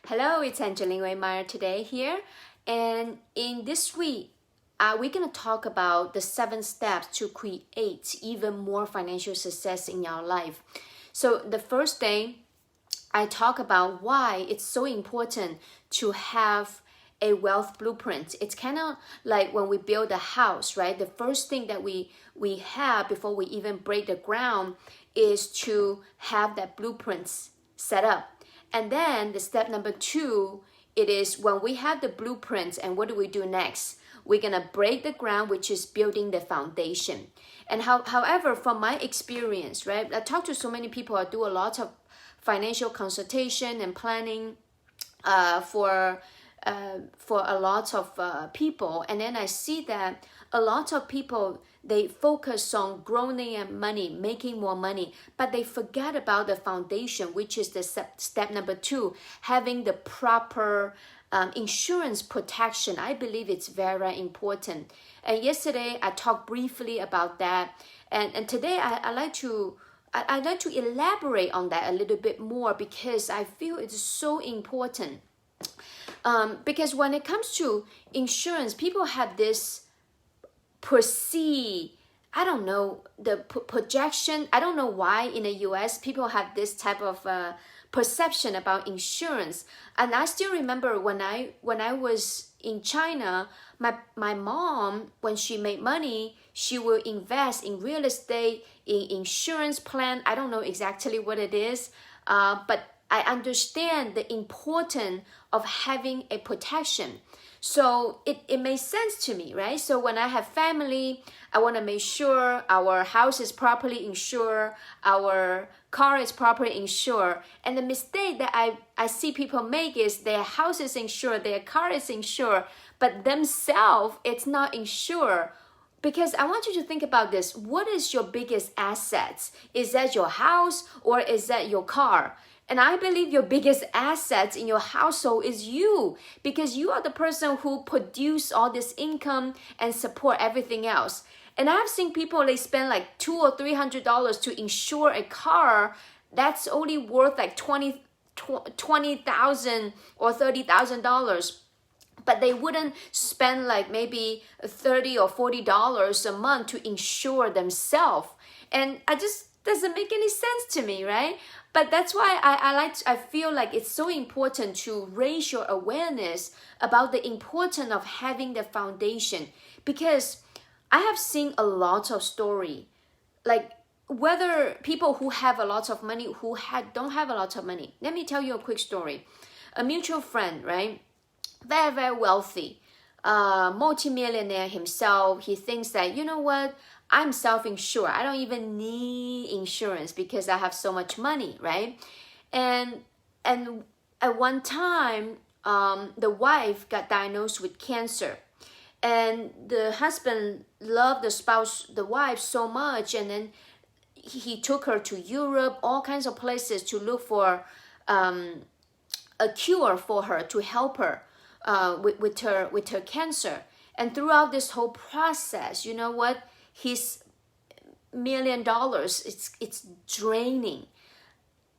Hello, it's Angeline Waymeyer today here. And in this week, we're going to talk about the 7 steps to create even more financial success in your life. So the first thing, I talk about why it's so important to have a wealth blueprint. It's kind of like when we build a house, right? The first thing that we have before we even break the ground is to have that blueprints set up. And then the step number 2, it is when we have the blueprints, and what do we do next? We're gonna break the ground, which is building the foundation. And however, from my experience, right, I talk to so many people. I do a lot of financial consultation and planning for a lot of people, and then I see that a lot of people, they focus on growing and money, making more money, but they forget about the foundation, which is the step number 2, having the proper insurance protection. I believe it's very important. And yesterday I talked briefly about that, and today I'd like to elaborate on that a little bit more, because I feel it's so important. Because when it comes to insurance, people have this I don't know, the projection. I don't know why in the US people have this type of perception about insurance. And I still remember when I was in China, my mom, when she made money, she will invest in real estate, in insurance plan. I don't know exactly what it is, but I understand the importance of having a protection. So it makes sense to me, right? So when I have family, I want to make sure our house is properly insured, our car is properly insured. And the mistake that I see people make is their house is insured, their car is insured, but themselves, it's not insured. Because I want you to think about this. What is your biggest assets? Is that your house or is that your car? And I believe your biggest assets in your household is you, because you are the person who produce all this income and support everything else. And I've seen people, they spend like $200 or $300 to insure a car that's only worth like $20,000 or $30,000. But they wouldn't spend like maybe $30 or $40 a month to insure themselves. And I just doesn't make any sense to me, right? But that's why I feel like it's so important to raise your awareness about the importance of having the foundation. Because I have seen a lot of story, like whether people who have a lot of money, who don't have a lot of money. Let me tell you a quick story. A mutual friend, right? Very, very wealthy, multimillionaire himself. He thinks that, you know what? I'm self-insured. I don't even need insurance because I have so much money, right? And at one time, the wife got diagnosed with cancer. And the husband loved the wife so much. And then he took her to Europe, all kinds of places to look for a cure for her, to help her with her cancer. And throughout this whole process, you know what? His $1 million, it's draining.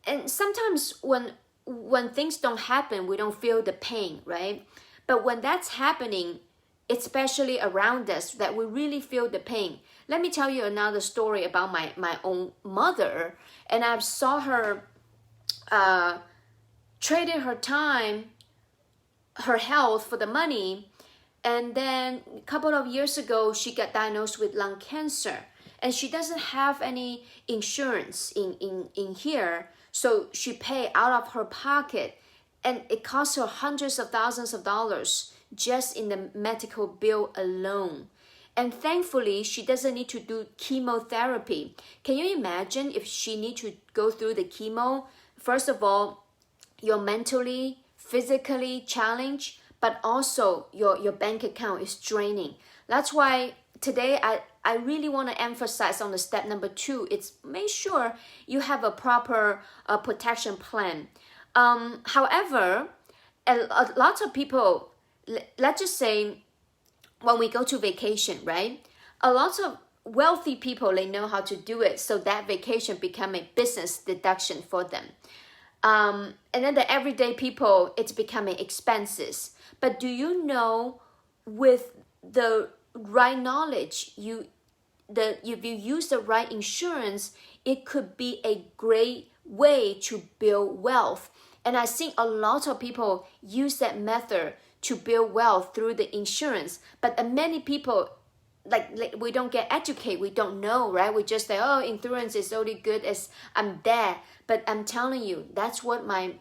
And sometimes when things don't happen, we don't feel the pain, right? But when that's happening, especially around us, that we really feel the pain. Let me tell you another story about my own mother. And I saw her traded her time, her health for the money. And then a couple of years ago, she got diagnosed with lung cancer. And she doesn't have any insurance in here. So she paid out of her pocket. And it cost her hundreds of thousands of dollars just in the medical bill alone. And thankfully, she doesn't need to do chemotherapy. Can you imagine if she need to go through the chemo? First of all, you're mentally, physically challenged, but also your bank account is draining. That's why today I really want to emphasize on the step number 2. It's make sure you have a proper protection plan. However, a lot of people, let's just say when we go to vacation, right? A lot of wealthy people, they know how to do it, so that vacation become a business deduction for them. And then the everyday people, it's becoming expenses. But do you know, with the right knowledge, if you use the right insurance, it could be a great way to build wealth. And I think a lot of people use that method to build wealth through the insurance. But many people, like we don't get educated, we don't know, right? We just say, oh, insurance is only good as I'm dead. But I'm telling you, that's what my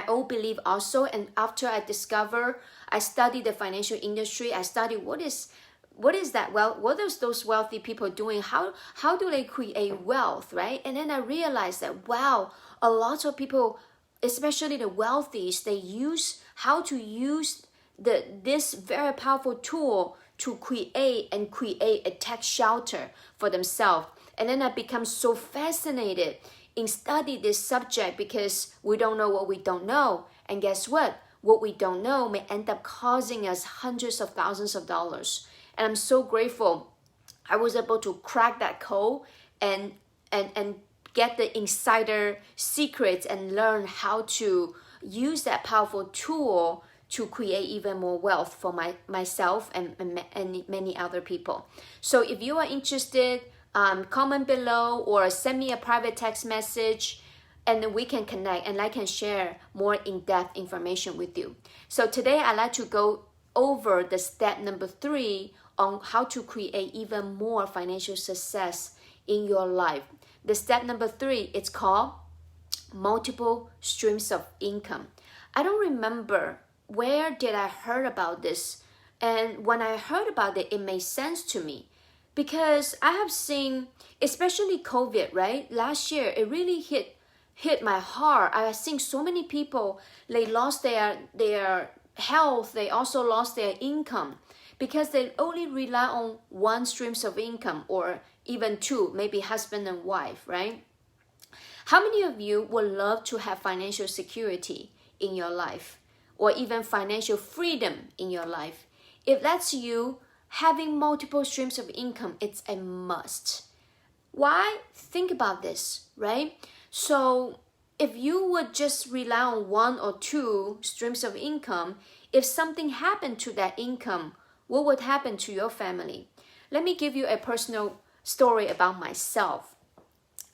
old belief also. And after I studied the financial industry, I studied what is that what are those wealthy people doing, how do they create wealth, right? And then I realized that, wow, a lot of people, especially the wealthies, they use this very powerful tool to create a tax shelter for themselves. And then I become so fascinated in study this subject, because we don't know what we don't know. And guess what we don't know may end up costing us hundreds of thousands of dollars. And I'm so grateful I was able to crack that code and get the insider secrets and learn how to use that powerful tool to create even more wealth for myself and many other people. So if you are interested, comment below or send me a private text message, and then we can connect and I can share more in-depth information with you. So today I'd like to go over the step number 3 on how to create even more financial success in your life. The step number 3, it's called multiple streams of income. I don't remember where did I heard about this, and when I heard about it, it made sense to me, because I have seen, especially COVID, right? Last year, it really hit my heart. I have seen so many people, they lost their health, they also lost their income, because they only rely on one streams of income, or even 2, maybe husband and wife, right? How many of you would love to have financial security in your life, or even financial freedom in your life? If that's you, having multiple streams of income, it's a must. Why? Think about this, right? So if you would just rely on 1 or 2 streams of income, if something happened to that income, what would happen to your family? Let me give you a personal story about myself.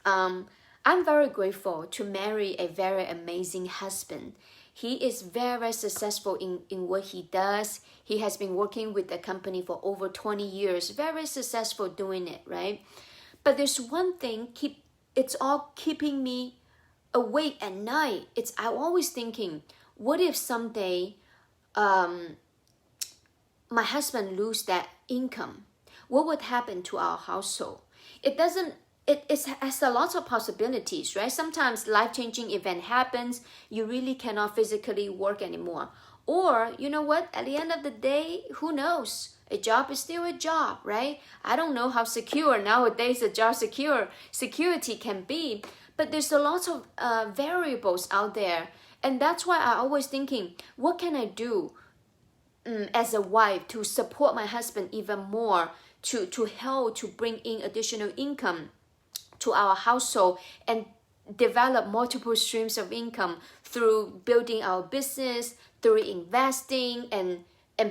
I'm very grateful to marry a very amazing husband. He is very successful in what he does. He has been working with the company for over 20 years, very successful doing it, right? But there's one thing, it's all keeping me awake at night. I'm always thinking, what if someday my husband lose that income? What would happen to our household? It has a lot of possibilities, right? Sometimes life-changing event happens, you really cannot physically work anymore. Or, you know what, at the end of the day, who knows? A job is still a job, right? I don't know how secure nowadays a job security can be, but there's a lot of variables out there. And that's why I'm always thinking, what can I do as a wife to support my husband even more, to help to bring in additional income to our household and develop multiple streams of income through building our business, through investing and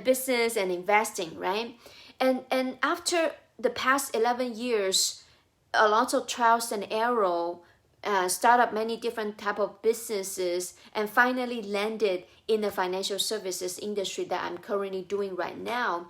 business and investing, right? And after the past 11 years, a lot of trials and error, start up many different type of businesses, and finally landed in the financial services industry that I'm currently doing right now.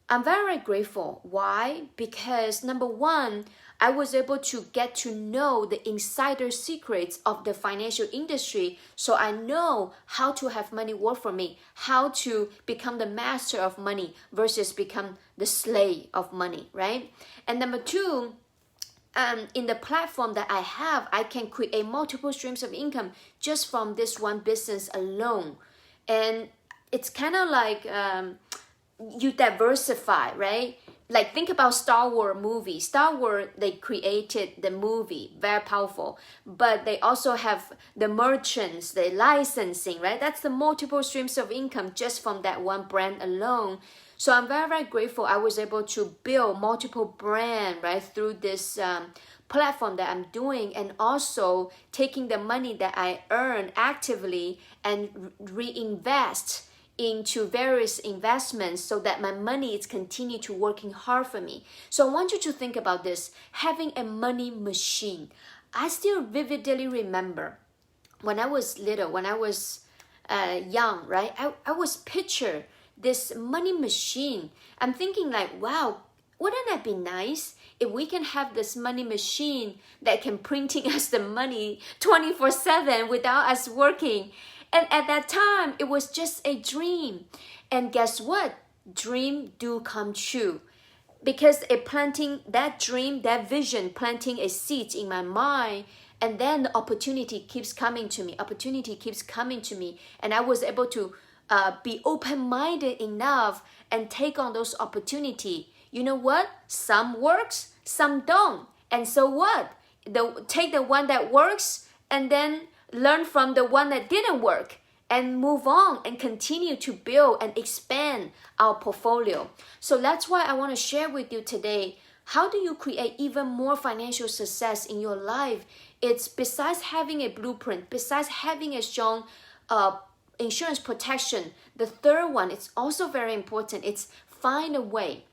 I'm very grateful. Why? Because number 1, I was able to get to know the insider secrets of the financial industry, so I know how to have money work for me, how to become the master of money versus become the slave of money, right? And number 2, in the platform that I have, I can create multiple streams of income just from this one business alone. And it's kind of like you diversify, right? Like think about Star Wars movie. Star Wars, they created the movie, very powerful, but they also have the merchants, the licensing, right? That's the multiple streams of income just from that one brand alone. So I'm very, very grateful I was able to build multiple brands, right, through this platform that I'm doing, and also taking the money that I earn actively and reinvest into various investments so that my money is continue to working hard for me. So I want you to think about this, having a money machine. I still vividly remember when I was little, when I was young, right? I was picture this money machine. I'm thinking like, wow, wouldn't that be nice if we can have this money machine that can printing us the money 24/7 without us working? And at that time, it was just a dream. And guess what? Dream do come true. Because it planting that dream, that vision, planting a seed in my mind, and then the opportunity keeps coming to me. Opportunity keeps coming to me, and I was able to be open-minded enough and take on those opportunity. You know what? Some works, some don't, and so what? Take the one that works, and then learn from the one that didn't work, and move on and continue to build and expand our portfolio. So that's why I want to share with you today, how do you create even more financial success in your life? It's besides having a blueprint, besides having a strong insurance protection, the third one, it's also very important. It's find a way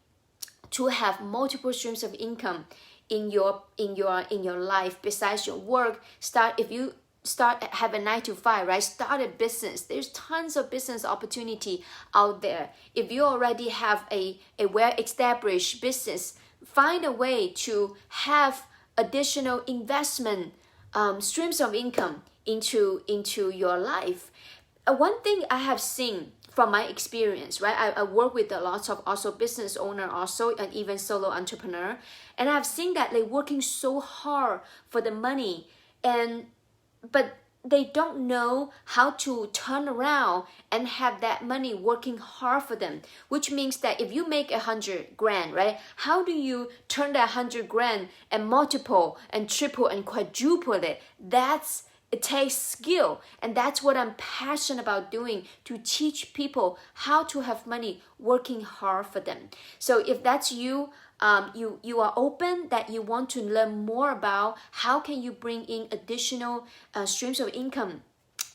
to have multiple streams of income in your life besides your work. If you have a 9 to 5, right? Start a business. There's tons of business opportunity out there. If you already have a well-established business, find a way to have additional investment streams of income into your life. One thing I have seen from my experience, right? I work with a lot of also business owner also, and even solo entrepreneur, and I've seen that they're working so hard for the money, but they don't know how to turn around and have that money working hard for them. Which means that if you make 100 grand, right? How do you turn that 100 grand and multiple and triple and quadruple it? It takes skill, and that's what I'm passionate about doing, to teach people how to have money working hard for them. So if that's you, you are open that you want to learn more about how can you bring in additional streams of income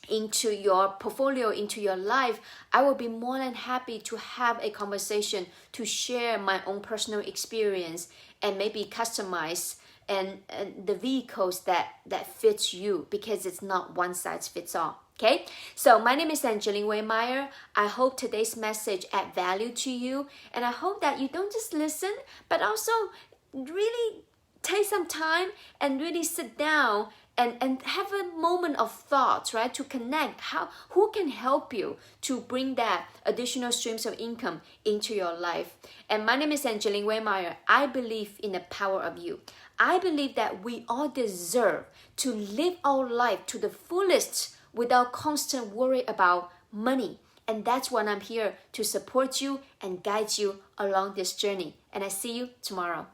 into your portfolio, into your life, I will be more than happy to have a conversation to share my own personal experience and maybe customize and the vehicles that fits you, because it's not one size fits all. Okay, so my name is Angeline Waymeyer. I hope today's message add value to you, and I hope that you don't just listen, but also really take some time and really sit down and have a moment of thought, right, to connect who can help you to bring that additional streams of income into your life. And my name is Angeline Waymeyer. I believe in the power of you. I believe that we all deserve to live our life to the fullest without constant worry about money. And that's what I'm here to support you and guide you along this journey. And I see you tomorrow.